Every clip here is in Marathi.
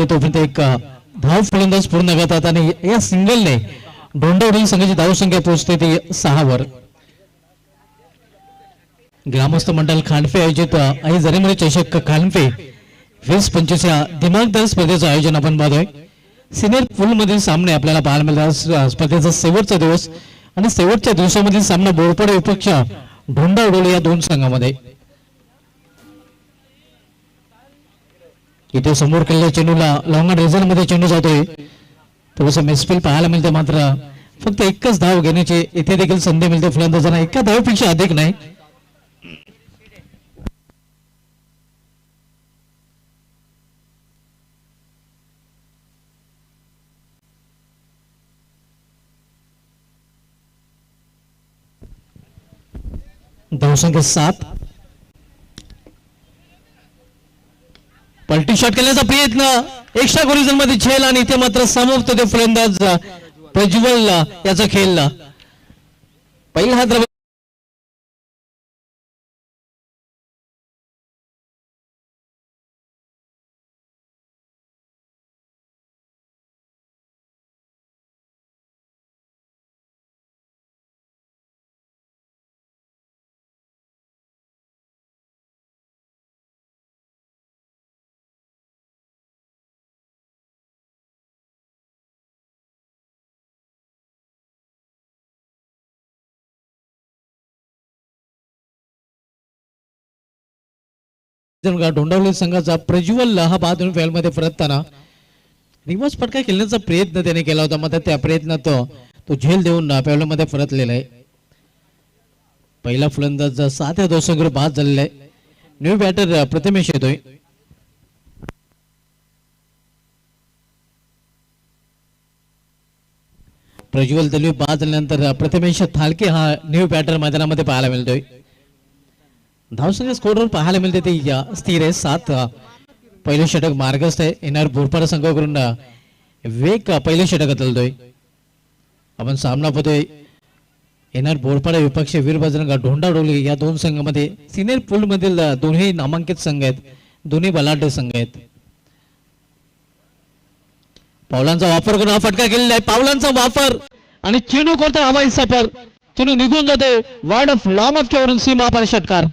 तोपर्यंत एक धाव फलंदाज पूर्ण करतात आणि या सिंगलने डोंडावडी संघाची धावसंख्या पोहोचते ती 6 वर. ग्रामस्थ मंडळ खांडफे आयोजित आई जरीमुळे चषक खांडफे 20-25 या दिमागदार स्पर्धेचं आयोजन आपण पाहतोय. सिनियर पूल मधील सामने आपल्याला पाहायला मिळतात. स्पर्धेचा शेवटचा दिवस आणि शेवटच्या दिवसामधील सामना बोरपाडा विपक्ष डोंडावडी या दोन संघामध्ये. इथे समोर केलेल्या चेंडूला लॉंग रिझल्ट मध्ये चेंडू जातोय. थोडंसं मिसफील पाहायला मिळते, मात्र फक्त एकच धाव घेण्याची इथे देखील संधी मिळते फलंदाजांना. एका धावेपेक्षा अधिक नाही. धावसंख्या 7. पलटी शॉट करण्याचा प्रयत्न एक्स्ट्रा कोलिजन मध्ये झेल आणि इथे मात्र समाप्त होते फलंदाज प्रज्वल याचा खेळ. पहिला हात डोंडावली संघाचा प्रज्वल हा बाजून फॅलमध्ये परतताना रिवर्स फटका खेळण्याचा प्रयत्न त्याने केला होता, मात्र त्या प्रयत्नात तो झेल देऊन फॅलमध्ये परतलेला आहे. पहिला फलंदाज 7 या दोषांवर बाद झालेला आहे. न्यू बॅटर प्रथमेश येतोय. प्रज्वल दलवी बाद झाल्यानंतर प्रथमेश थालके हा न्यू बॅटर मैदानामध्ये पाहायला मिळतोय. धावसंख्या स्कोरवर पाहायला मिळते ते स्थिर आहे 7. पहिलं षटक मार्गस्थ आहे. येणार बोरपाडा संघाकडून वेग पहिलं षटक चालतोय. आपण सामना पाहतोय येणार बोरपाडा विपक्ष वीर बजरंग डोंडावडी या दोन संघामध्ये. सिनियर पूल मधील दोन्ही नामांकित संघ आहेत, दोन्ही बलाढ्य संघ आहेत. पावलांचा वापर करून हा फटका केलेला आहे. पावलांचा वापर आणि चेंडू कोणता हवाई सफर चेंडू निघून जाते वार्ड ऑफ लॉंग ऑफच्या वरून सीमा पार षटकार.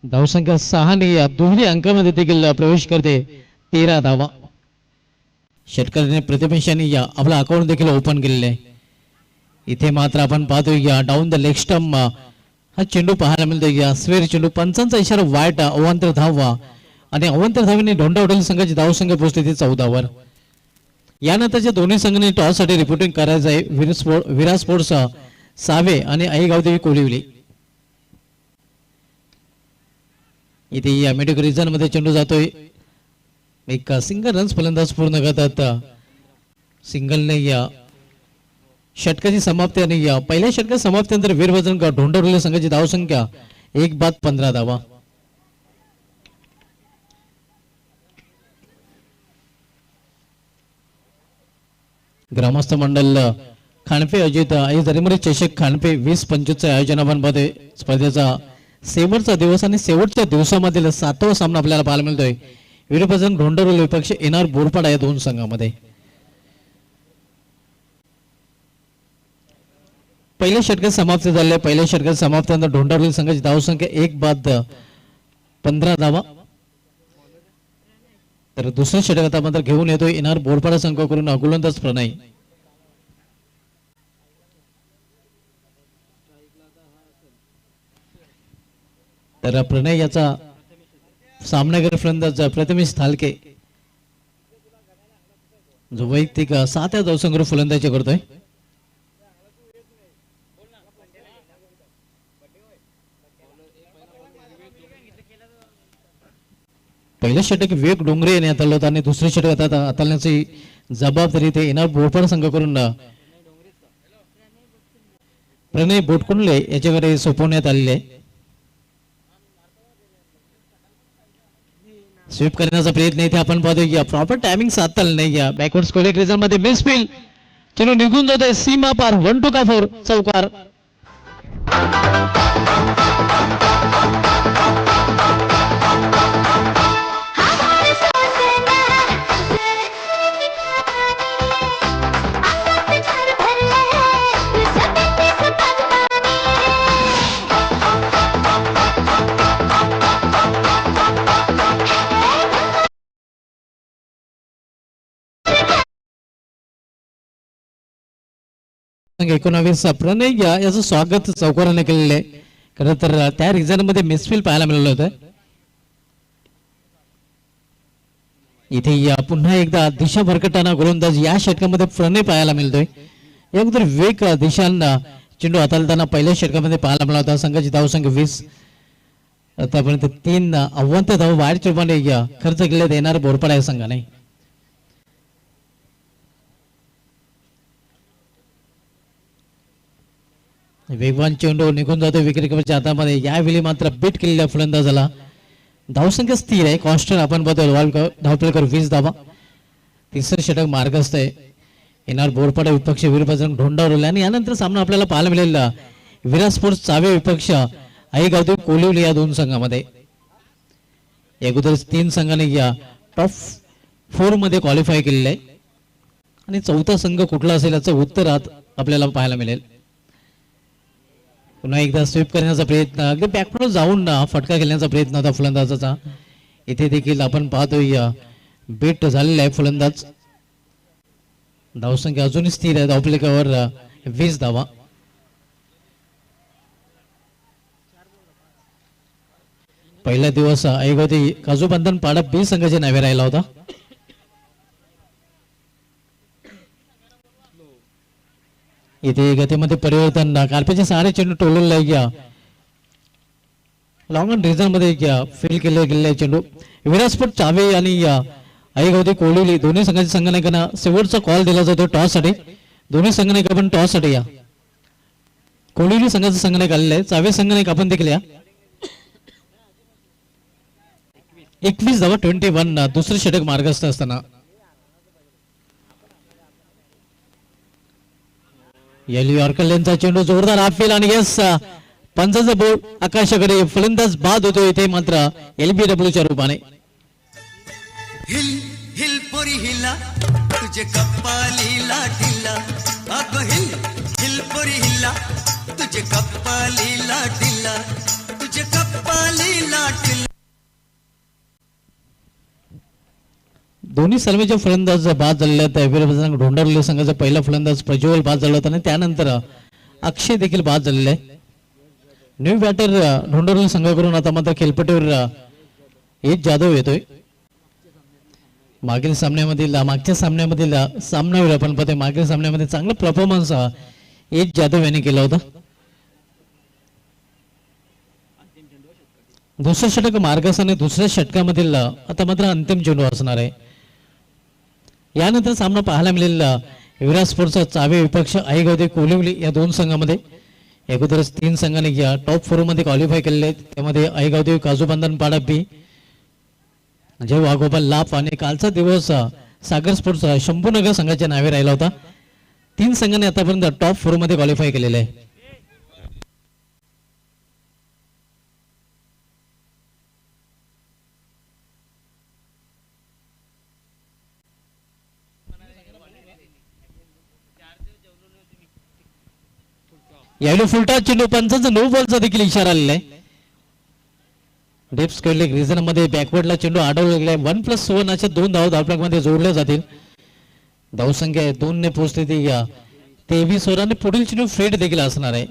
धावसंख्या 6 ने या दोन्ही अंकामध्ये देखील प्रवेश करते 13 धावा. षटकाराने प्रथमेशांनी या आपला अकाउंट देखील ओपन केलेले आहे. इथे मात्र आपण पाहतो या डाऊन द लेग स्टंप हा चेंडू पाहायला मिळतो. या स्वेर चेंडू पंचांचा इशारा वाईट अवांतर धावा आणि अवांतर धावेने डोंडावडी संघाची धावसंख्या पोहोचली ती 14 वर. यानंतरच्या दोन्ही संघांनी टॉस साठी रिपोर्टिंग करायचं आहे. विरा स्पोर्ट्स सावे आणि आईगावदेवी कोलिवली. इथे या मेडिकल रिझन मध्ये चेंडू जातोय. एक सिंगल रन्स फलंदाज पूर्ण करतात. सिंगलने या षटकाची समाप्ती आणि या पहिल्या षटकाची समाप्तीनंतर वीर बजरंग डोंडावडी संघाची धावसंख्या 1 बाद 15 धावा. ग्रामस्थ मंडळ खांडफे आयोजित आई जरीमुळे चषक खांडफे 20-25 आयोजन आपण पाहतोय. स्पर्धेचा शेवटचा दिवस आणि शेवटच्या दिवसामधील 7वा सामना आपल्याला पाहायला मिळतोय. वीर बजरंग डोंडावडी विपक्ष येणार बोरपाडा या दोन संघामध्ये. पहिल्या षटकात समाप्त झाले. पहिल्या षटकात समाप्तीनंतर डोंडावडी संघाची धावसंख्या 1 बाद 15 धावा. तर दुसऱ्या षटकात मात्र घेऊन येतो येणार बोरपाडा संघाकडून गोलंदाज प्रणय. तर प्रणय याचा सामनागर फलंदाज प्रथमेश थालके जो वैयक्तिक 7 या धावसंख्येवर फलंदाजी करतोय. पहिलं षटक विवेक डोंगरे यांनी हाताळलं होतं आणि दुसरे षटक आता प्रणय बोटकुंडले याच्याकडे सोपवण्यात आलेले आहे. स्वीप करण्याचा प्रयत्न इथे आपण पाहतोय. प्रॉपर टायमिंग साधता नाही. बॅकवर्ड स्क्वेअर रिझन मध्ये मिसफील्ड चेंडू निघून जातोय सीमा पार. 1-2 का 4 चौकार. संघ 19 प्रणय याचं स्वागत चौकाराने केलेलं आहे. खरं तर त्या रिझन मध्ये मिसफील्ड पाहायला मिळालं होतं. इथे पुन्हा एकदा दिशा भरकटताना गोलंदाज या षटकामध्ये प्रणय पाहायला मिळतोय. अगोदर वेग दिशांना चेंडू हाताळताना पहिल्या षटकामध्ये पाहायला मिळाला होता. संघाची धावसंख्या 20. आतापर्यंत 3 अव्वंत धाव बाहेरच्या रूपाने खर्च केल्यात येणार बोरपाडा या संघाने. वेगवान चेंडू निघून जातो विकेट किपरच्या हातामध्ये. यावेळी मात्र बीट केलेल्या फलंदाजाला धावसंख्या स्थिर आहे. कॉन्स्टंट आपण बघतो धावपल करू 20 धावा. तिसरं षटक मार्गस्थ आहे. येणार बोरपाडा विपक्ष वीरबजरंग ढोंडावरले. आणि यानंतर सामना आपल्याला पाहायला मिळेल विराट स्पोर्ट्स चावे विपक्ष आईगावदेव कोलिवली या दोन संघामध्ये. अगोदर 3 संघाने टॉप 4 मध्ये क्वालिफाय केलेलं आहे. आणि चौथा संघ कुठला असेल याचं उत्तर आपल्याला पाहायला मिळेल. पुन्हा एकदा स्वीप करण्याचा प्रयत्न अगदी बॅकफुट जाऊन फटका खेळण्याचा प्रयत्न होता फलंदाजाचा. इथे देखील आपण पाहतोय बेट झालेला आहे फलंदाज. धावसंख्या अजूनही स्थिर आहे. धावफलकावर 20 धावा. पहिला दिवस ऐगवती काजूबंधन पाडा बी संघाच्या नावे राहिला होता. इथे गतीमध्ये परिवर्तन कार्पेच्या सहारे चेंडू टोलून गया. लॉंग ऑन रिझन मध्ये फील केले चेंडू. विराट स्पोर्ट चावे आणि आईगावती कोलिवली दोन्ही संघाच्या संघनायकांना शेवटचा कॉल दिला जातो टॉस साठी. दोन्ही संघनायक आपण टॉस साठी या. कोलिवली संघाचा संघनायक आलेला आहे. चावे संघनायक आपण देखील या. 21 धावा 21. दुसरं षटक मार्गस्थ असताना यॉर्करचा चेंडू जोरदार हाफेल आणि यस पंचाचा बोर्ड आकाशाकडे. फलंदाज बाद होतो इथे मात्र LBW च्या रूपाने. हिल हिल पोरी हिला तुझे कपालीला ढिला. अगं हिल हिल पोरी हिला तुझे कपालीला ढिला. तुझे कपालीला ढिला. दोन्ही सलमीचे फलंदाज बाद झालेले आहेत. ढोंडावली संघाचा पहिला फलंदाज प्रज्वल बाद झाला होता आणि त्यानंतर अक्षय देखील बाद झालेला आहे. न्यू बॅटर ढोंडावली संघाकडून आता मात्र खेळपट्टीवर एच जाधव येतोय. मागच्या सामन्यामधील सामन्यावर आपण पाहतोय मागील सामन्यामध्ये चांगला परफॉर्मन्स एच जाधव यांनी केला होता. दुसरं षटक मार्गस्थ आणि दुसऱ्या षटकामधील आता मात्र अंतिम चेंडू असणार आहे. यानंतर सामना पाहायला मिळेल विराट स्पोर्ट्सचा चावे विपक्ष आईगावते कोलिवली या दोन संघामध्ये. अगोदरच 3 संघांनी टॉप 4 मध्ये क्वालिफाय केलेले आहेत. त्यामध्ये आईगावदेव काजूबंधन पाडा बी जय वाघोबा लाप आणि कालचा दिवस सागर स्पोर्ट्स शंभूनगर संघाच्या नावे राहिला होता. 3 संघांनी आतापर्यंत टॉप 4 मध्ये क्वालिफाय केलेले आहे. यावेळी फुलटा चेंडू पंचांचा नो बॉलचा देखील इशारा आलेला आहे. डेप स्क्वेअर लेग रिझन मध्ये बॅकवर्डला चेंडू अडवला गेलाय. 1+1 अशा 2 धाव धावफलक मध्ये जोडल्या जातील. धावसंख्या 2 ने पोहोचली ती 23 ओव्हर आणि पुढील चेंडू फ्रेड देखील असणार आहे.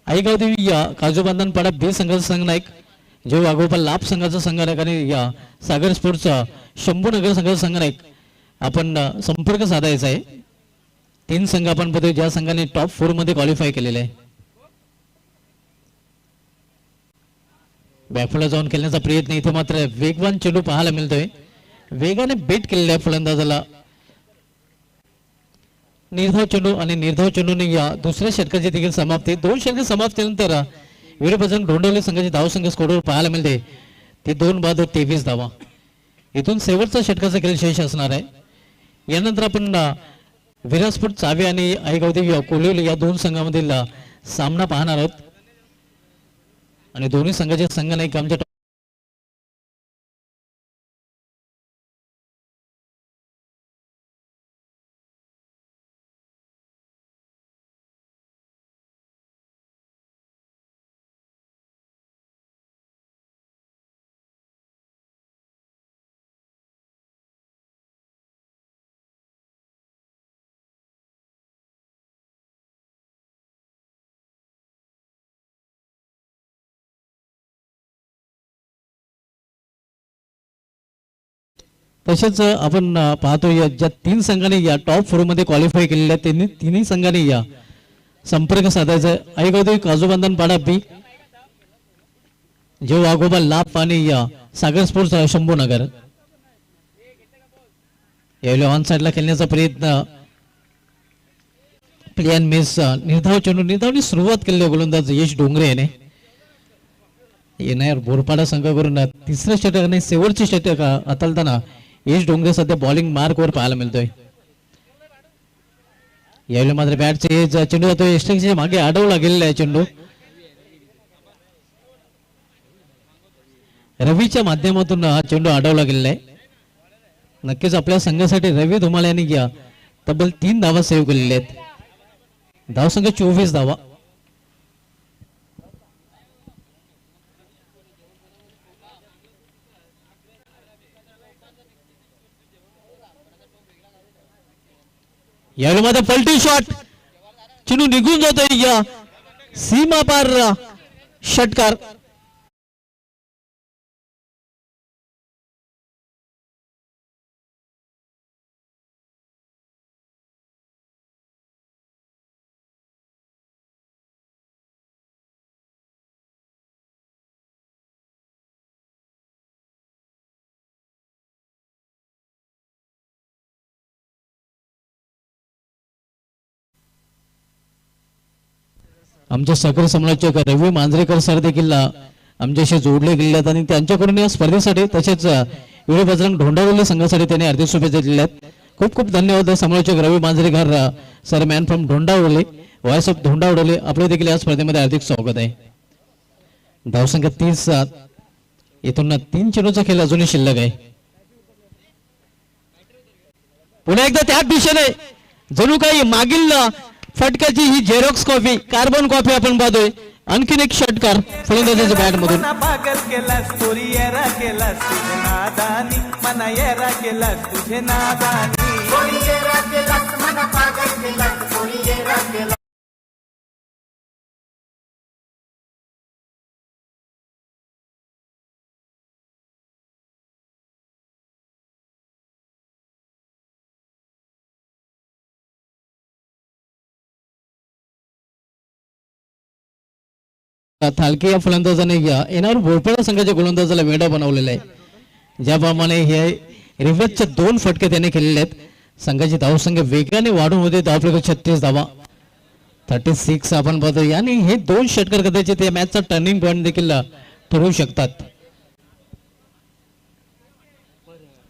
आईगावदेवी काजूबंधन पाडा बी संघाचा संघनायक जे वाघोपाल लाभ संघाचा संघनायक आणि सागर स्पोर्ट्सचा शंभूनगर संघाचा संघनायक आपण संपर्क साधायचा आहे. 3 संघ आपण बघतोय ज्या संघाने टॉप 4 मध्ये क्वालिफाय केलेले आहे. बॅकफुटला जाऊन खेळण्याचा प्रयत्न. इथे मात्र वेगवान चेंडू पाहायला मिळतोय. वेगाने बेट केलेला आहे फलंदाजाला. निर्धाव चेंडू आणि निर्धाव चेंडूने या दुसऱ्या षटकाची देखील समाप्ती. 2 षटके समाप्तीनंतर वीरबजरंग ढोंडवली संघाची धावसंख्या स्कोरवर पाहायला मिळते ते 2-23 धावा. इथून शेवटचा षटकाचा खेळ शेष असणार आहे. यानंतर आपण विरासपूर चावे आणि आईगावदेवी कोलिवली या 2 संघामधील सामना पाहणार आहोत आणि दोन्ही संघाच्या संघनायक आमच्या तसेच आपण पाहतो या ज्या 3 संघांनी या टॉप 4 मध्ये क्वालिफाय केलेल्या त्यांनी तिन्ही संघांनी या संपर्क साधायचा. आईगावदेवी काजूबंधन पाडा बी, जे वाघोबा लाभ आणि या सागर स्पोर्ट्स शंभूनगर. यावेळी ऑन साइडला खेळण्याचा प्रयत्न प्लेन मिस. निर्धाव चेंडू निर्धावनी सुरुवात केलेली गोलंदाज यश डोंगरे याने. येणार बोरपाडा संघाकडून तिसऱ्या षटक आणि शेवटचे षटक हाताळताना यश डोंगरे सध्या बॉलिंग मार्कवर पाहायला मिळतोय. यावेळी मात्र बॅटचे चेंडू जातो यष्टकीच्या मागे अडवला गेलेला आहे चेंडू. रवीच्या माध्यमातून हा चेंडू अडवला गेलेला आहे. नक्कीच आपल्या संघासाठी रवी धुमाळ यांनी घ्या तब्बल 3 धावा सेव्ह केलेल्या आहेत. धावसंख्या 24 धावा. यावेळी मध्ये पलटी शॉट चेंडू निघून जातोय या सीमा पार षटकार. आमचे सहकारी समालोचक रवी मांजरेकर सर देखील आमच्याशी जोडले गेले आहेत आणि त्यांच्याकडून या स्पर्धेसाठी तसेच वीरबजरंग ढोंडावली संघासाठी त्यांनी हार्दिक शुभेच्छा दिल्या आहेत. खूप खूप धन्यवाद समालोचक Ravi Manjrekar sir, man from Dhondavali, voice of Dhondavali. आपले देखील या स्पर्धेमध्ये हार्दिक स्वागत आहे. धावसंख्या 30. इथून 3 चेंडूचा खेळ अजूनही शिल्लक आहे. पुन्हा एकदा त्याच दिशेने जणू काही मागील फटक्याची ही झेरॉक्स कॉपी, कार्बन कॉपी आपण पाहतोय. आणखीन एक षटकार फलंदाजाच्या बॅट मधून. थालके या फलंदाजाने येणार भोपाळ संघाच्या गोलंदाजाला वेडा बनवलेला आहे. ज्याप्रमाणे हे रिव्हर्सचे 2 फटके त्याने केलेले आहेत. संघाची धावसंख्या वेगाने वाढून होते. धावफलक 36 धावा, 36 आपण पाहतो. आणि हे 2 षटकार कदाचित या मॅचचा टर्निंग पॉइंट देखील ठरवू शकतात.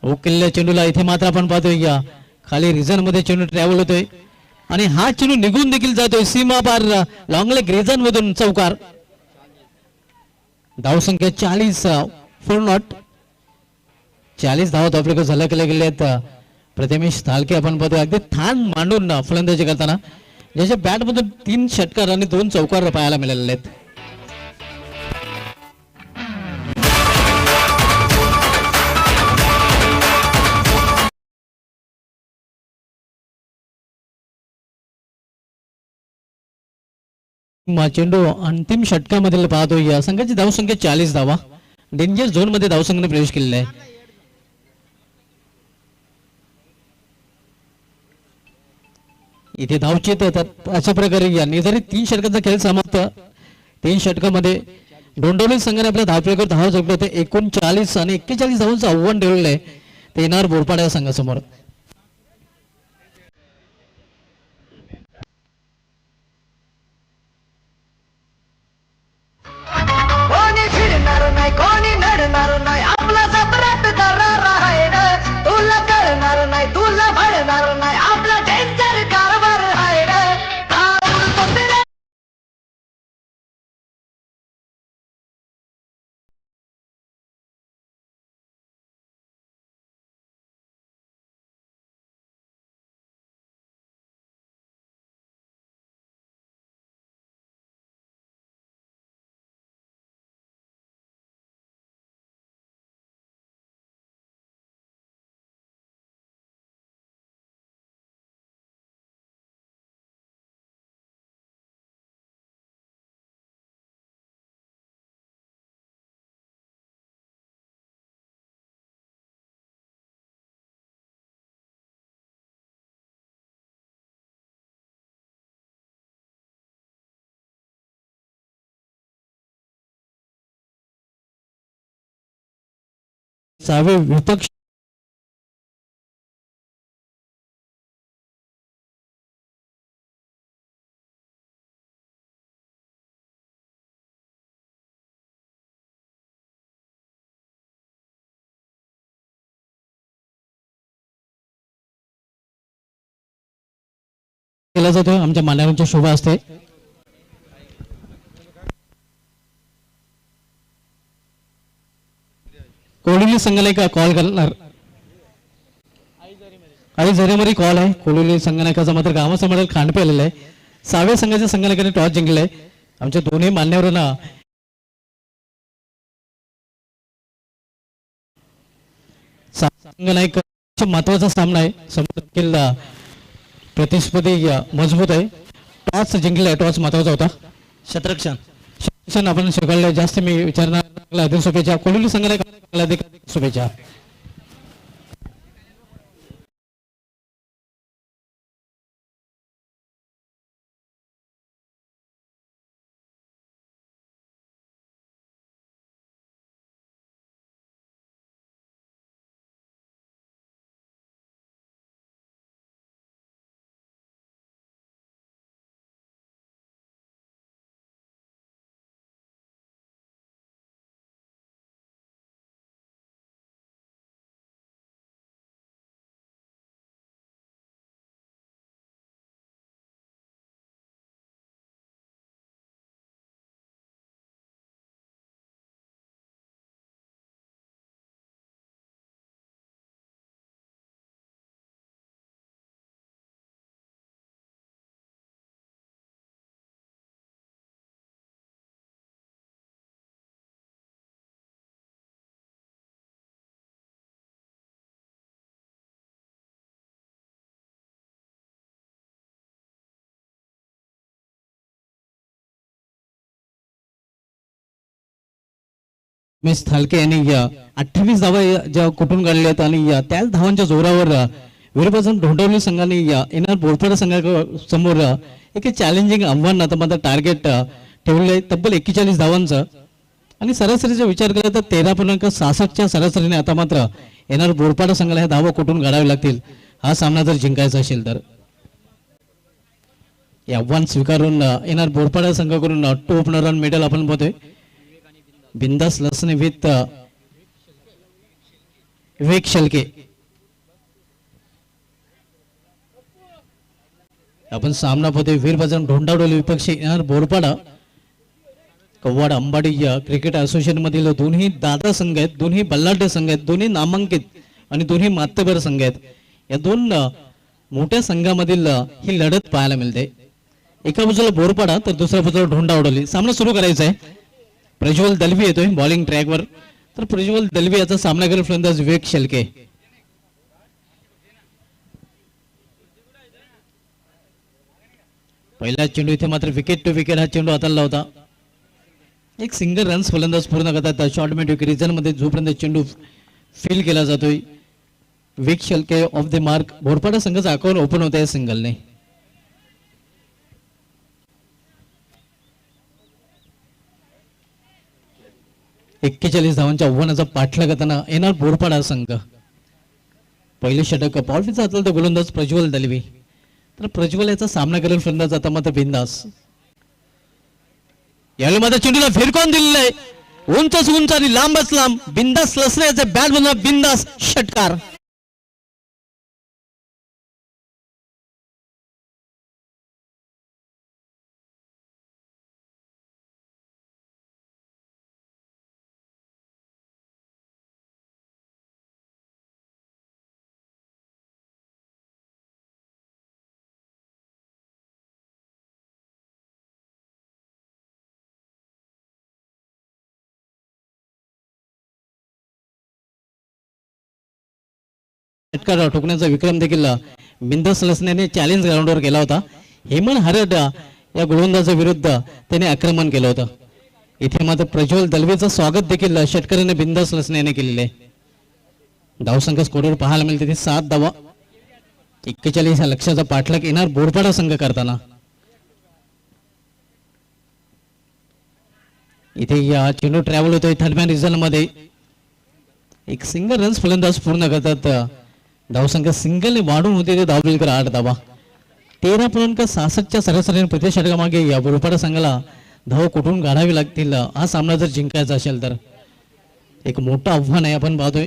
ओकेल्या चेंडूला इथे मात्र आपण पाहतोय या खाली रिझन मध्ये चेंडू ट्रॅव्हल होतोय आणि हा चेंडू निघून देखील जातोय सीमा पार लॉंग लेग रिझन मधून चौकार. धावसंख्या 40 फुल नॉट. 40 धावा आपल्याकडे झलकले गेले आहेत. प्रथमेश थालके आपण पाहतोय अगदी थान मांडून फलंदाजी करताना, ज्याच्या बॅट मधून 3 षटकार आणि 2 चौकार पाहायला मिळालेले आहेत. चेंडू अंतिम षटकामधील पाहतो. या संघाची धावसंख्या 40 धावा. डेंजर झोन मध्ये धावसंघाने प्रवेश केलेला आहे. इथे धावचेत येतात अशा प्रकारे या निर्धारित 3 षटकांचा खेळ समाप्त. 3 षटकामध्ये डोंडवली संघाने आपल्या धावफलकावर धावा जोडल्या होते. 39 आणि 41 धावांचं आव्हान ठेवलेलं आहे ते येणार बोरपाडा या संघासमोर. नाही कोणी नडणार नाही आपला सपरात दरार आहे रे तुला कळणार नाही तुला भळणार नाही आपला डेंजर कारभार आहे रे उडतो तेरे सहावे विपक्ष केला जातोय आमच्या मान्यवरांच्या शुभ असते. कोळिली संघाला एक कॉल करणार आई झरेमरी कॉल आहे. कोळिली संघनायकाचा मात्र गावासमोर खांड पेलेला आहे. सहाव्या संघाच्या संघनायकाने टॉस जिंकलाय. आमच्या दोन्ही मान्यवरांना संघनायक महत्वाचा सामना आहे. समोर प्रतिस्पर्धी मजबूत आहे. टॉस जिंकलाय. टॉस महत्वाचा होता. शतरक्षण आपण शिकवले जास्त मी विचारणार अधिक शुभेच्छा. कोळिली संघनायकाला अधिक शुभेच्छा. मिस थालके यांनी 28 धावा ज्या कुठून काढल्यात आणि त्याच धावांच्या जोरावर वीरभद्र ढोंडवली संघाने येणार बोरपाडा संघासमोर एक चॅलेंजिंग आव्हान आता मात्र टार्गेट ठेवले आहे तब्बल 41 धावांचं. आणि सरासरीचा विचार केला तर 13.66च्या सरासरीने आता मात्र येणार बोरपाडा संघाला ह्या धावा कुठून काढावे लागतील हा सामना जर जिंकायचा असेल तर. हे आव्हान स्वीकारून येणार बोरपाडा संघाकडून टॉप रन मेडल आपण पाहतोय. बिंदास लसने विथ विवेक शेळके. आपण सामना पाहतोय वीरभद्र ढोंडावडोली विपक्षी येणार बोरपाडा. कव्वाड अंबाडी क्रिकेट असोसिएशन मधील दोन्ही दादा संघ आहेत. दोन्ही बल्लाढ्य संघ आहेत. दोन्ही नामांकित आणि दोन्ही मातबर संघ आहेत. या दोन मोठ्या संघामधील ही लढत पाहायला मिळते. एका बाजूला बोरपाडा तर दुसऱ्या बाजूला ढोंडावडोली. सामना सुरू करायचा आहे. प्रज्वल दलवी येतोय बॉलिंग ट्रॅकवर. तर प्रज्वल दलवी याचा सामना करेल फलंदाज विवेक शेळके. पहिला चेंडू इथे मात्र विकेट टू विकेट हा चेंडू हाताळला होता. एक सिंगल रन्स फलंदाज पूर्ण करतात शॉर्ट मिड रिजन मध्ये जोपर्यंत चेंडू फील केला जातोय. विवेक Shelke of the mark. Borpada संघाचा अकाउंट ओपन होत आहे सिंगलने. एक्केचाळीस धावांच्या आव्हानाचा पाठला करताना येणार बोरपाडा संघ. पहिले षटक पॉलिटीचा हाताळला तर गोलंदाज प्रज्वल दलवी. तर प्रज्वल याचा सामना करेल फलंदाज आता मात्र बिंदास. यावेळी मात्र चेंडूला फिरकून दिलेला आहे. उंचच उंच आणि लांबच लांब बिंदास लसण्याचे बॅट बनवा बिंदास षटकार. षटकार ठोकण्याचा विक्रम देखील बिंदास लसण्याने चॅलेंज ग्राउंडवर केला होता. हेमंत हरड या गोलंदाजा विरुद्ध त्याने आक्रमण केलं होतं. इथे मात्र प्रज्वल दलवेचं स्वागत देखील षटकाराने बिंदास लसण्याने केलेले आहे. धावसंख्या स्कोरवर पाहायला मिळते ते 7 धावा. 41 या लक्ष्याचा पाठलाग येणार बोरपाडा संघ करताना. इथे या चेंडू ट्रॅव्हल होतोय थर्ड रिझल्ट मध्ये एक सिंगल रन्स फलंदाज पूर्ण करतात. धावसंख्या सिंगलने वाढून होते ते धावबिलकर 8 धावा. 13.66च्या सरासरीने प्रति षटकामागे या बोरपाडा संघाला धाव कुठून काढावी लागतील. हा सामना जर जिंकायचा असेल तर एक मोठं आव्हान आहे. आपण पाहतोय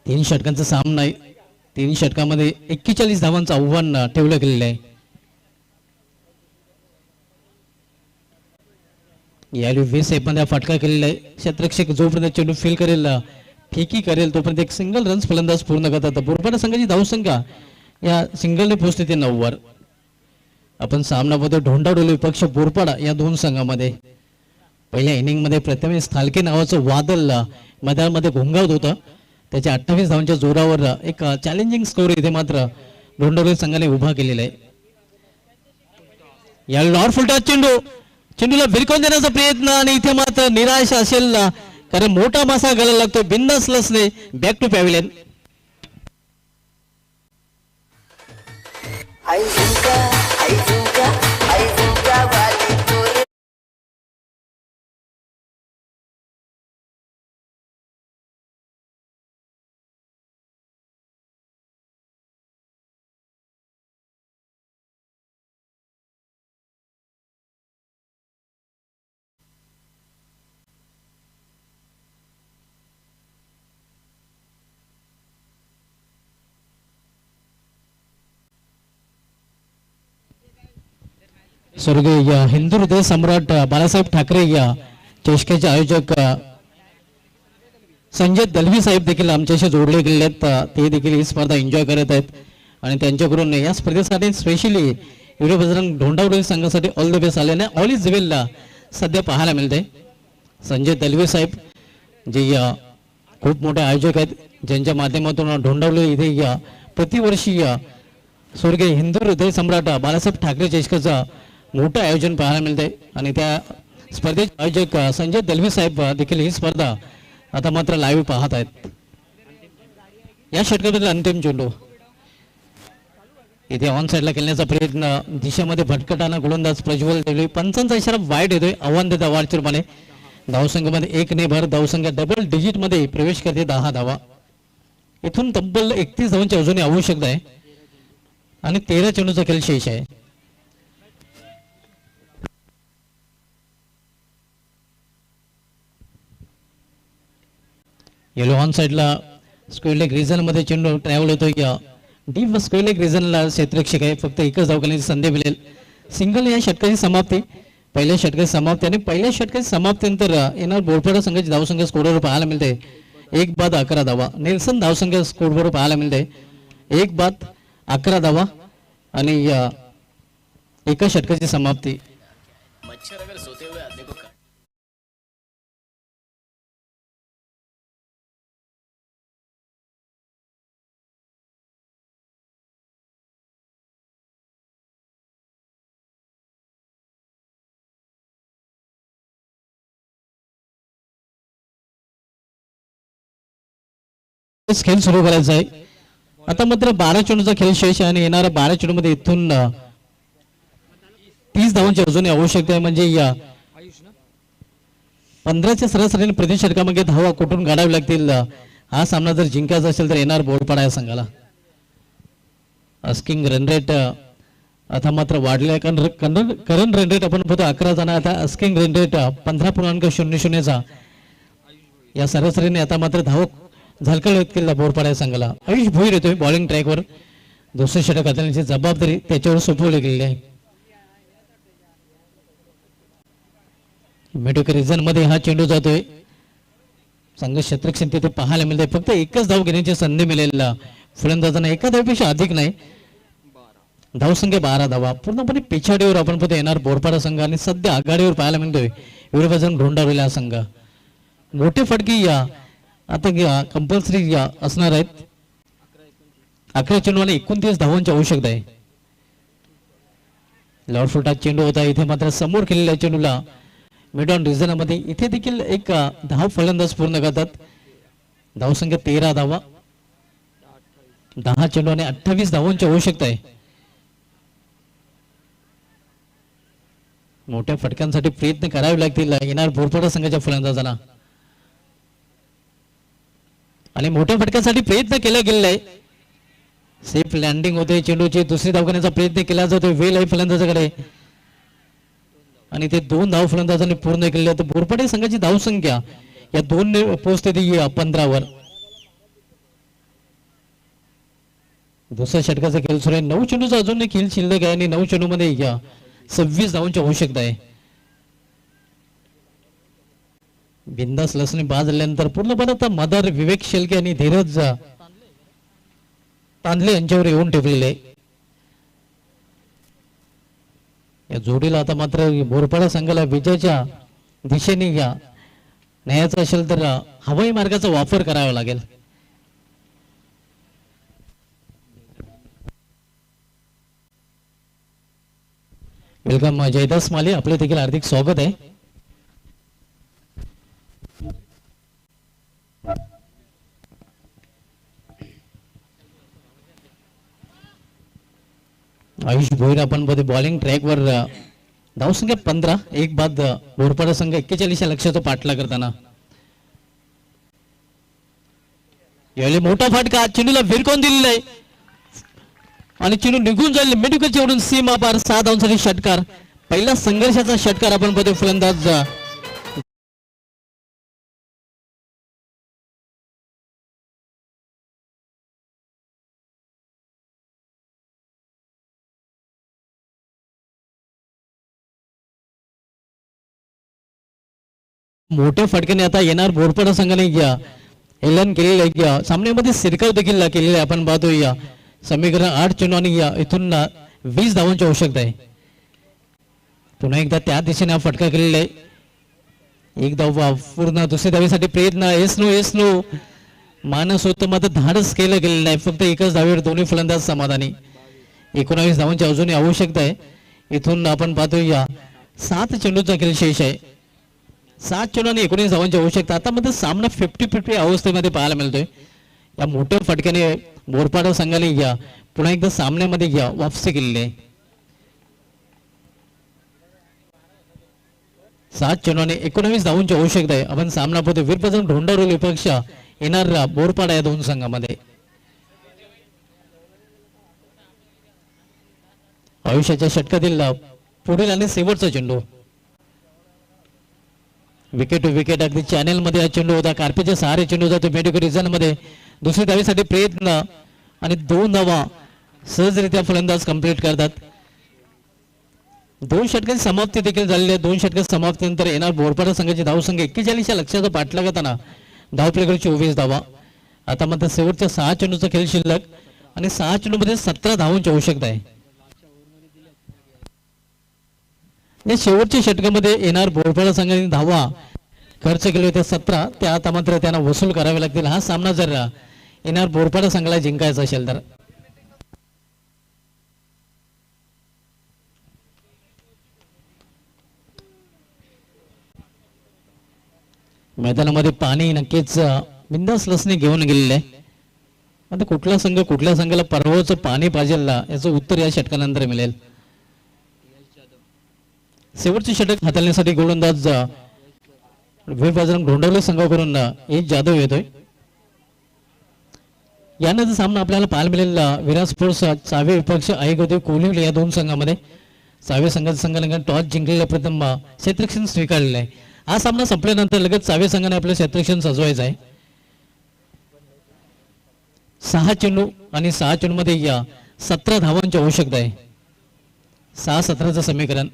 3 षटकांचा सामना आहे. 3 षटकामध्ये 41 धावांचं आव्हान ठेवलं गेलेलं आहे. यावेळी 20 सेकंदात फटका केलेला आहे. क्षेत्ररक्षक जोपर्यंत चेंडू फील करेल फेकी करेल तोपर्यंत एक सिंगल रन्स फलंदाज पूर्ण करतात. बोरपाडा संघाची धावसंख्या या सिंगलने पोहोचते ते 9 वर. आपण सामना बघतो ढोंडाडोली पक्ष बोरपाडा या 2 संघामध्ये. पहिल्या इनिंग मध्ये प्रथमेश थालके नावाचं वादळ मैदानामध्ये घोंगावत होतं. त्याच्या 28 धावांच्या जोरावर एक चॅलेंजिंग स्कोर इथे मात्र ढोंडाडोली संघाने उभा केलेला आहे. या लॉर फुलटा चेंडूला भिरकवून देण्याचा प्रयत्न आणि इथे मात्र निराश असेल कारण मोठा मासा घालायला लागतो. बिंदास लसने बॅक टू पॅव्हिलियन. स्वर्गीय हिंदू हृदय सम्राट बाळासाहेब ठाकरे या चषकाचे आयोजक संजय दलवी साहेब देखील आमच्याशी जोडले गेले आहेत. ते देखील ही स्पर्धा एन्जॉय करत आहेत आणि त्यांच्याकडून या स्पर्धेसाठी स्पेशली व्हिडिओ बजरंग ढोंडावडे संघासाठी ऑल द बेस्ट आल्याने ऑल इज वेल सध्या पाहायला मिळते. संजय दलवी साहेब जे खूप मोठे आयोजक आहेत ज्यांच्या माध्यमातून ढोंडावले इथे प्रतिवर्षी स्वर्गीय हिंदू हृदय सम्राट बाळासाहेब ठाकरे चषकाचा मोठं आयोजन पाहायला मिळते आणि त्या स्पर्धेचे आयोजक संजय दलवी साहेब देखील ही स्पर्धा आता मात्र लाईव्ह पाहत आहेत. या षटकातील अंतिम चेंडू इथे ऑन साईडला खेळण्याचा प्रयत्न दिशेमध्ये भटकटाना गोलंदाज प्रज्वल देवले. पंचांचा इशारा वाईट येतोय. आव्हान देता वाढचिरपणे धावसंख्येमध्ये 1 ने भर. धावसंख्या डबल डिजिट मध्ये प्रवेश करते 10 धावा. इथून तब्बल 31 धावांची अजूनही आवश्यकता आहे आणि 13 चेंडूचा खेळ शेष आहे. येलो ऑन साईडला स्क्वेअर लेग रिजन मध्ये चेंडू ट्रॅव्हल होतोय. डीप स्क्वेअर लेग रिजनला क्षेत्ररक्षक आहे. फक्त एकच धाव करण्याची संधी मिळेल. सिंगल या षटकाची समाप्ती. पहिल्या षटकाची समाप्ती आणि पहिल्या षटकाची समाप्तीनंतर येणार बोरपाडा संघाची धावसंख्या स्कोरवर पाहायला मिळते 1 बाद 11 धावा. नेल्सन धावसंख्या स्कोरवर पाहायला मिळते 1 बाद 11 धावा आणि एका षटकाची समाप्ती. खेळ सुरू करायचा आहे. आता मात्र 12 चेंडूचा खेळ शेष आहे आणि येणाऱ्या 12 चेंडूमध्ये इथून 30 धावांची अजूनही आवश्यकता आहे. म्हणजे 15च्या सरासरीने प्रति षटकामागे धावा कुठून काढावी लागतील. हा सामना जर जिंकायचा असेल तर येणार बोरपाडा या संघाला. अस्किंग रन रेट आता मात्र वाढले करंट रन रेट आपण पाहतो 11 जण, आता अस्किंग रन रेट 15.00चा या सरासरीने आता मात्र धावक झलकळत केला बोरपाडा संघाला. आयुष भोईर येतोय बॉलिंग ट्रॅकवर, दुसरे षटक हाताळण्याची जबाबदारी त्याच्यावर सोपवली गेलेली आहे. मेडिकल रिझन मध्ये हा चेंडू जातोय, संघ क्षेत्ररक्षण तिथे पाहायला मिळते. फक्त एकच धाव घेण्याची संधी मिळेल फलंदाजांना, एका धावेपेक्षा अधिक नाही. धावसंख्या 12 धावा, पूर्णपणे पिछाडीवर आपण पाहतो येणार बोरपाडा संघ आणि सध्या आघाडीवर पाहायला मिळतोय विरोधाजन ढोंडावलेला संघ. मोठे फटके या आता कंपल्सरी या असणार आहेत. 11 चेंडूला 29 धावांची आवश्यकता आहे. लॉर्ड फुटात चेंडू होता, इथे मात्र समोर केलेल्या चेंडूला मिड ऑन रिझनमध्ये इथे देखील एक धाव फलंदाज पूर्ण करतात. धावसंख्या 13 धावा, 10 चेंडू आणि 28 धावांची आवश्यकता आहे. मोठ्या फटक्यांसाठी प्रयत्न करावे लागतील येणार बोरपाडा संघाच्या फलंदाजांना आणि मोठ्या फटक्यासाठी प्रयत्न केला गेलेला आहे. सेफ लँडिंग होते, चेंडूची दुसरी धाव करण्याचा प्रयत्न केला जातो वेल आहे फलंदाजाकडे आणि ते 2 धाव फलंदाजांनी पूर्ण केले. तर बोरपाडा संघाची धावसंख्या या 2 पोहोचते 15 वर. दुसऱ्या षटकाचा खेळ सुरू आहे. 9 चेंडूचा अजून एक खेळ शिल्लक आहे आणि 9 चेंडू मध्ये 26 धावांची आवश्यकता आहे. बिंदास लसने बाद झाल्यानंतर पूर्णपणे आता मदार, विवेक शेलके आणि धीरज तांदले यांच्यावर येऊन ठेवलेले. या जोडीला आता मात्र बोरपाडा संघाला विजयाच्या दिशेने न्यायाचा असेल तर हवाई मार्गाचा वापर करावा लागेल. वेलकम जयदास माले, आपले देखील हार्दिक स्वागत आहे. आयुष भोईर आपण बॉलिंग ट्रॅकवर धावसंख्या 15, एक बाद बोरपाडा संघ 41 या लक्ष्याचा पाठला करताना. यावेळी मोठा फटका चेंडूला भिरकवून दिलेला आहे आणि चेंडू निघून जाईल मेडिकलच्या वरून सीमा पार. 6 धावांसाठी षटकार, पहिला संघर्षाचा षटकार आपण बघतो. फलंदाज मोठ्या फटक्याने आता येणार बोरपाडा संघाने एलन केलेलं आहे. सामन्यामध्ये सिरकाव देखील केलेला आहे. आपण पाहतो समीकरण 8 चेंडू आणि इथून 20 धावांची आवश्यकता आहे. पुन्हा एकदा त्या दिशेने हा फटका केलेला आहे. एक धाव पूर्ण, दुसऱ्या धावेसाठी प्रयत्न. एस नो मानस होतं मात्र धाडस केलं गेलेलं नाही. फक्त एकच धावेवर दोन्ही फलंदाज समाधानी. 19 धावांची अजूनही आवश्यकता आहे. इथून आपण पाहतो 7 चेंडूचा खेळ शेष आहे. 7 चेंडू आणि 19 धावांची आवश्यकता. आता मध्ये सामना 50-50 अवस्थेमध्ये पाहायला मिळतोय. या मोठ्या फटक्याने बोरपाडा संघाने पुन्हा एकदा सामन्यामध्ये वापसी केलेली आहे. 7 चेंडू आणि 19 धावांची आवश्यकता आहे. आपण सामना पाहतो वीरभद्र ढोंडारोली विपक्ष येणार बोरपाडा या 2 संघामध्ये. आयुष्याच्या षटकातील पुढील आणि शेवटचा चेंडू, विकेट टू विकेट अगदी चॅनेल मध्ये हा चेंडू होता. कार्पेच्या सहारे चेंडू जातो मेडिकल रिझन मध्ये. दुसऱ्या धावेसाठी प्रयत्न आणि 2 धावा सहजरित्या फलंदाज कंप्लीट करतात. 2 षटकांची समाप्ती देखील झालेली आहे. 2 षटक समाप्तीनंतर येणार बोरपाडा संघाची धावसंख्या 41 या लक्ष्याचा पाठला करताना धावपलीकडे 24 धावा. आता मात्र शेवटच्या 6 चेंडूचा खेळ शिल्लक आणि 6 चेंडू मध्ये 17 धावांची आवश्यकता आहे. या शेवटच्या षटकामध्ये येणार बोरपाडा संघाने धावा खर्च केले होते 17, त्या आता मात्र त्यांना वसूल करावे लागतील. हा सामना जर येणार बोरपाडा संघाला जिंकायचा असेल तर. मैदानामध्ये पाणी नक्कीच बिंदास लसने घेऊन गेलेले आहे. आता कुठला संघ कुठल्या संघाला परवाचं पाणी पाहिजे याचं उत्तर या षटकानंतर मिळेल. शेवटचे षटक हाताळण्यासाठी गोलंदाज वीरभद्र ढोंडावले संघाकडून जाधव येतोय. यानंतर सामना आपल्याला पाहायला मिळेल विराट स्पोर्ट्स चावे विपक्ष आयोगोदे कोलिवली या दोन संघामध्ये. चावे संघाने टॉस जिंकलेला प्रथम क्षेत्ररक्षण स्वीकारलेलं आहे. हा सामना संपल्यानंतर लगेच चावे संघाने आपलं क्षेत्ररक्षण सजवायचं आहे. 6 चेंडू आणि 6 चेंडूमध्ये या 17 धावांची आवश्यकता आहे. 6-17चं समीकरण.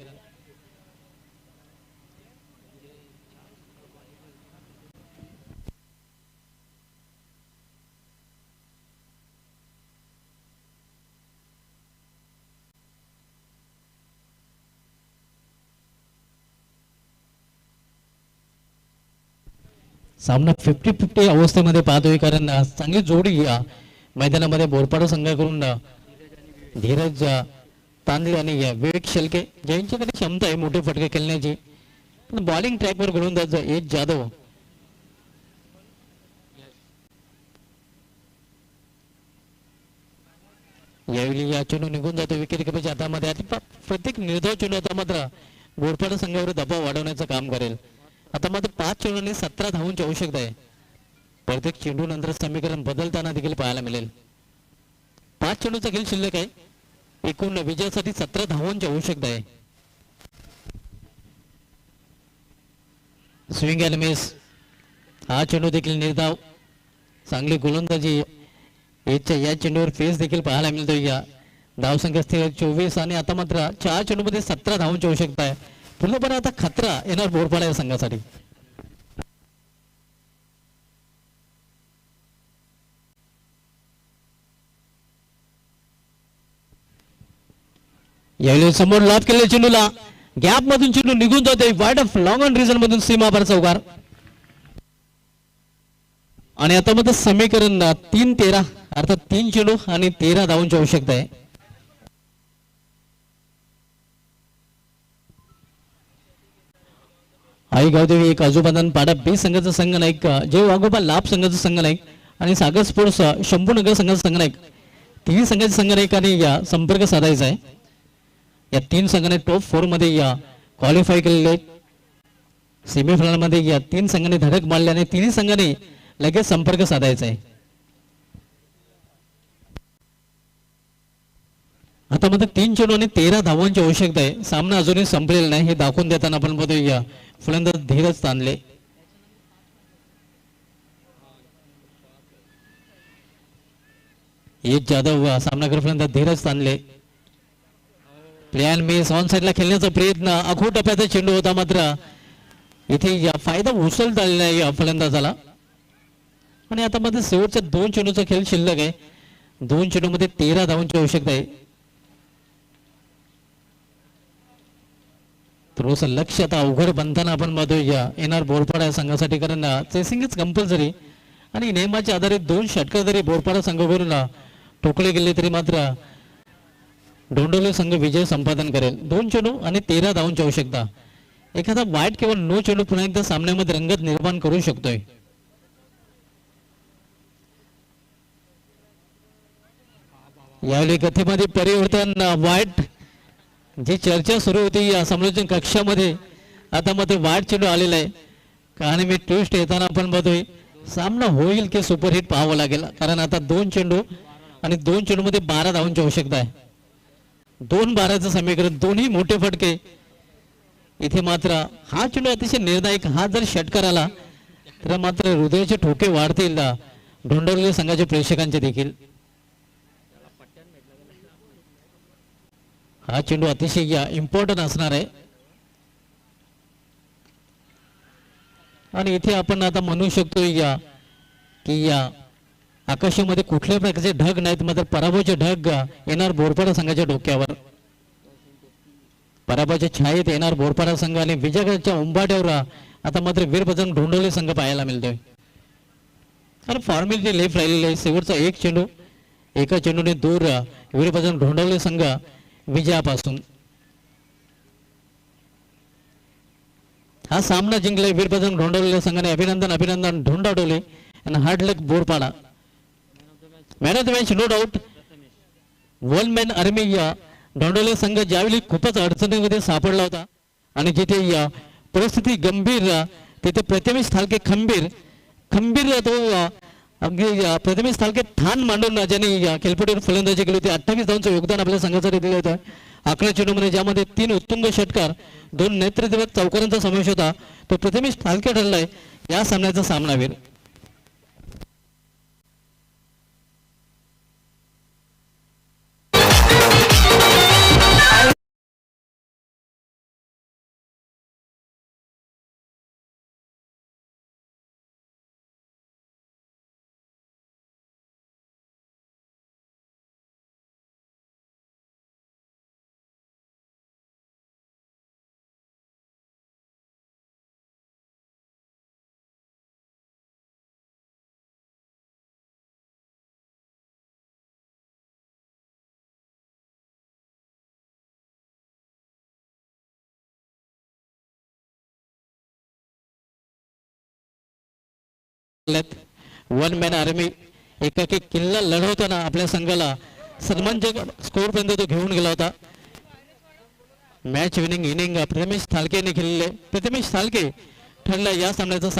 सामना 50-50 अवस्थेमध्ये पाहतोय, कारण चांगली जोडी या मैदानामध्ये बोरपाडा संघाकडून धीरज तांदळे आणि विवेक शेलके ज्यांच्याकडे क्षमता आहे मोठे फटके खेळण्याची, पण बॉलिंग ट्रॅकवर गोलंदाज एज जाधव यावेळी या चेंडू निघून जातो विकेट किपरच्या हातामध्ये. आता प्रत्येक निर्धाव चेंडू आता मात्र बोरपाडा संघावर दबाव वाढवण्याचं काम करेल. आता मात्र 5 चेंडू आणि 17 धावांची आवश्यकता आहे. प्रत्येक चेंडू नंतर समीकरण बदलताना देखील पाहायला मिळेल. 5 चेंडूचा खेळ शिल्लक आहे. एकूण विजयासाठी 17 धावांची आवश्यकता आहे. Swing and miss. हा चेंडू देखील निर्धाव. चांगली गोलंदाजी या चेंडूवर फेस देखील पाहायला मिळतो. या धावसंख्या स्थिर 24 आणि आता मात्र 4 चेंडूमध्ये 17 धावांची आवश्यकता आहे. पूर्णपणे आता खतरा येणार बोरपाडा या संघासाठी. यावेळी समोर लॉब केलेल्या चेंडूला गॅप मधून चेंडू निघून जाते. Wide of long on reason मधून सीमापार चौकार. आणि आता मात्र समीकरण 3-13 अर्थात 3 चेंडू आणि 13 धावांची आवश्यकता आहे. आई गावदेवी एक आजोबादान पाडा बी संघाचा संघ नाईक, जय वाघोबा लाभ संघाचा संघ नाईक आणि सागर स्पोर्ट्स शंभूनगर संघाचा संघ नाईक, तिन्ही संघाचे संघ नाईकाने या संपर्क साधायचा आहे. या 3 संघाने टॉप 4 मध्ये या क्वालिफाय केलेले आहेत. सेमीफायनल मध्ये या 3 संघांनी धडक मारली आणि तिन्ही संघांनी लगेच संपर्क साधायचा आहे. आता मात्र 3 चेंडू आणि 13 धावांची आवश्यकता आहे. सामना अजूनही संपलेला नाही हे दाखवून देताना आपण बघतोय या फलंदाज धीरज तांदळे. एज जाधव सामनाकर फलंदाज Dheeraj Tandale. Plan miss. On साईडला खेळण्याचा प्रयत्न, अखो टप्प्याचा चेंडू होता मात्र इथे या फायदा उचलता आलेला आहे या फलंदाजाला. आणि आता मात्र शेवटच्या 2 चेंडूचा खेळ शिल्लक आहे. 2 चेंडूमध्ये 13 धावांची आवश्यकता आहे. थोडंसं लक्ष आता अवघड बनताना आपण बघतोय या येणार बोरपाडा या संघासाठी, कारण चेसिंगच कंपल्सरी आणि नियमाच्या आधारे 2 षटकार जरी बोरपाडा संघाकडून ठोकले गेले तरी मात्र डोंडोले संघ विजय संपादन करेल. 2 चेंडू आणि 13 धावांची आवश्यकता. एखादा वाईट किंवा नो चेंडू पुन्हा एकदा सामन्यामध्ये रंगत निर्माण करू शकतोय. यावेळी गतीमध्ये परिवर्तन. वाईट जी चर्चा सुरू होती या समालोचन कक्षामध्ये आता मध्ये वाईट चेंडू आलेला आहे. कारण मी ट्विस्ट येताना आपण बघतोय सामना होईल की सुपरहिट पाहावं लागेल, कारण आता 2 चेंडू आणि 2 चेंडू मध्ये 12 धावांची आवश्यकता आहे. 2-12चं समीकरण, दोन्ही मोठे फटके. इथे मात्र हा चेंडू अतिशय निर्णायक. हा जर षटकार आला तर मात्र हृदयाचे ठोके वाढतील ढोंडवलेल्या संघाच्या प्रेक्षकांचे देखील. हा चेंडू अतिशय इम्पॉर्टंट असणार आहे. आणि इथे आपण आता म्हणू शकतो की या आकाशामध्ये कुठल्याही प्रकारचे ढग नाहीत, मात्र पराभवाचे ढग येणार बोरपाडा संघाच्या डोक्यावर. पराभवाच्या छायेत येणार बोरपाडा संघ आणि विजयाच्या उंबाट्यावर आता मात्र वीरबजरंग ढोंडवले संघ पाहायला मिळतोय. कारण फॉर्मॅलिटी लेफ्ट राहिलेली आहे. शेवटचा 1 चेंडू, एका चेंडूने दूर वीरबजरंग ढोंडवले संघ विजयापासून. हा सामना जिंकलाय वीरबजरंग ढोंडवले संघाने. अभिनंदन ढोंडाडोले आणि hard luck Borpada. Man of the match no doubt one man army या ढोंडवले संघ ज्यावेळी खूपच अडचणीमध्ये सापडला होता आणि जिथे या परिस्थिती गंभीर तिथे प्रथमेश थालके खंबीर तो अगदी प्रथमेश थालके ठाण मांडून ज्यांनी खेळपट्टीवर फलंदाजी केली होती. 28 धावांचं योगदान आपल्या संघासाठी दिलं होतं. 11 चेंडूमध्ये ज्यामध्ये 3 उत्तुंग षटकार 2 नेतृत्वक चौकारांचा समावेश होता तो प्रथमेश थालके ठरलाय या सामन्याचा सामनावीर. वन मॅन आर्मी एकाकी किल्ला लढवताना आपल्या संघाला सन्मानजनक स्कोअर पर्यंत तो घेऊन गेला होता. मॅच विनिंग इनिंग प्रथमेश थालकेने खेळले. प्रथमेश थालके ठरला या सामन्याचा